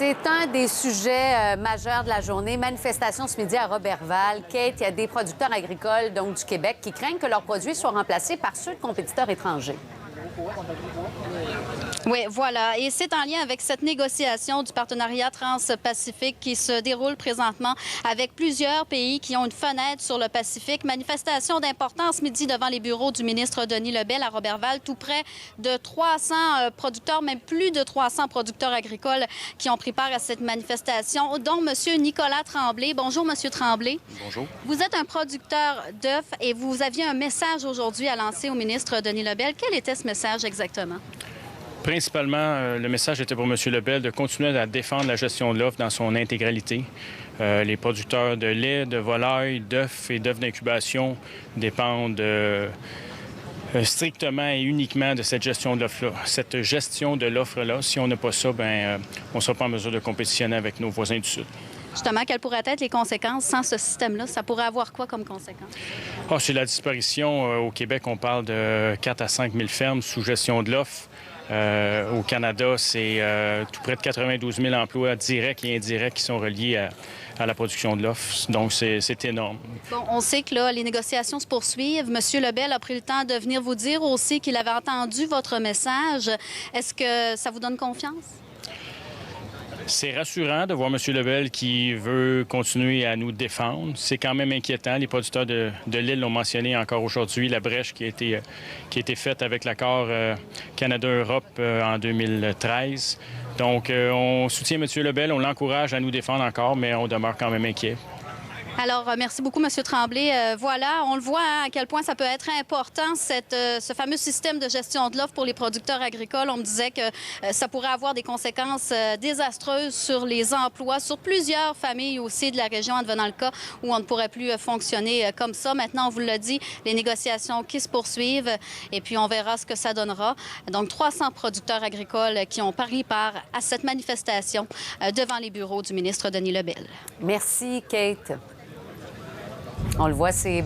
C'est un des sujets majeurs de la journée. Manifestation ce midi à Roberval. Kate, il y a des producteurs agricoles donc du Québec qui craignent que leurs produits soient remplacés par ceux de compétiteurs étrangers. Oui, voilà. Et c'est en lien avec cette négociation du partenariat trans-pacifique qui se déroule présentement avec plusieurs pays qui ont une fenêtre sur le Pacifique. Manifestation d'importance midi devant les bureaux du ministre Denis Lebel à Roberval. Tout près de 300 producteurs, même plus de 300 producteurs agricoles qui ont pris part à cette manifestation, dont M. Nicolas Tremblay. Bonjour, M. Tremblay. Bonjour. Vous êtes un producteur d'œufs et vous aviez un message aujourd'hui à lancer au ministre Denis Lebel. Quel était ce message exactement? Principalement, le message était pour M. Lebel de continuer à défendre la gestion de l'offre dans son intégralité. Les producteurs de lait, de volailles, d'œufs et d'œufs d'incubation dépendent strictement et uniquement de cette gestion de l'offre-là. Cette gestion de l'offre-là, si on n'a pas ça, on ne sera pas en mesure de compétitionner avec nos voisins du Sud. Justement, quelles pourraient être les conséquences sans ce système-là? Ça pourrait avoir quoi comme conséquence? C'est la disparition. Au Québec, on parle de 4 à 5 000 fermes sous gestion de l'offre. Au Canada, c'est tout près de 92 000 emplois directs et indirects qui sont reliés à la production de l'offre. Donc, c'est énorme. Bon, on sait que là, les négociations se poursuivent. M. Lebel a pris le temps de venir vous dire aussi qu'il avait entendu votre message. Est-ce que ça vous donne confiance? C'est rassurant de voir M. Lebel qui veut continuer à nous défendre. C'est quand même inquiétant. Les producteurs de l'île l'ont mentionné encore aujourd'hui, la brèche qui a été faite avec l'accord Canada-Europe en 2013. Donc, on soutient M. Lebel, on l'encourage à nous défendre encore, mais on demeure quand même inquiet. Alors, merci beaucoup, M. Tremblay. Voilà, on le voit à quel point ça peut être important, ce fameux système de gestion de l'offre pour les producteurs agricoles. On me disait que ça pourrait avoir des conséquences désastreuses sur les emplois, sur plusieurs familles aussi de la région, advenant le cas où on ne pourrait plus fonctionner comme ça. Maintenant, on vous l'a dit, les négociations qui se poursuivent et puis on verra ce que ça donnera. Donc, 300 producteurs agricoles qui ont pris part à cette manifestation devant les bureaux du ministre Denis Lebel. Merci, Kate. On le voit, c'est